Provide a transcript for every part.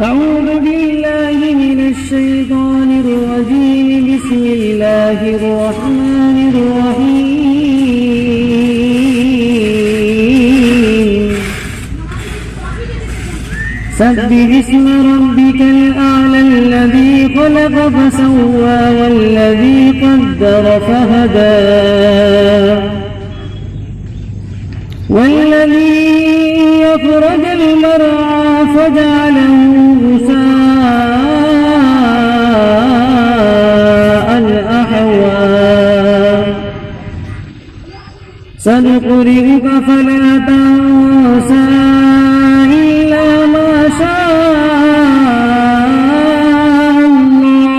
أعوذ بالله من الشيطان الرجيم. بسم الله الرحمن الرحيم. سبح اسم ربك الأعلى الذي خلق فسوى والذي قدر فهدى والذي أخرج المرعى فجعله غثاء أحوى سنقرئك فلا تنسى إلا ما شاء الله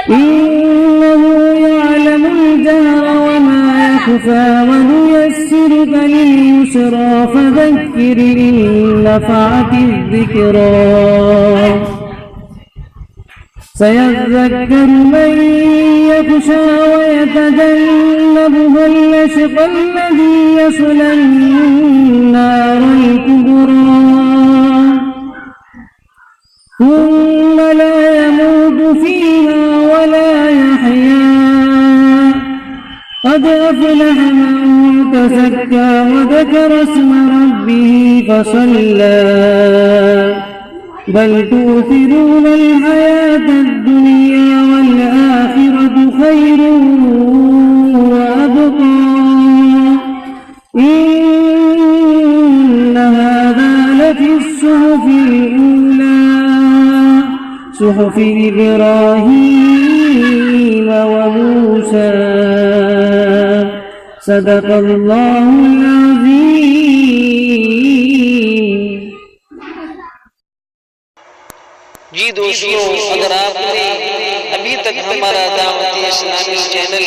إنه يعلم الجهر وما يخفى ونيسرك لليسرى فذكر إن نفعت الذكرى سيذكر من يخشى ويتجنبها الأشقى الذي يصلى النار الكبرى ثم لا يموت فيها ولا يحيا قد أفلح من تزكى وذكر اسم ربه فصلى بل تؤثرون الحياة الدنيا والآخرة خير وأبقى إن هذا لفي الصحف الأولى صحف إبراهيم وموسى صدق الله العظيم. जी दोस्तों, अगर आपने अभी तक हमारा दावत इस्लामी चैनल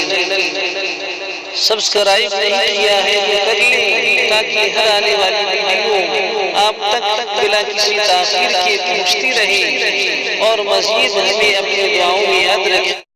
सब्सक्राइब नहीं किया है तो कर लें, ताकि हर आने वाली वीडियो आप तक बिना किसी ताखीर के पहुंचती रहे और मज़ीद हमें अपनी दुआओं में याद रखें।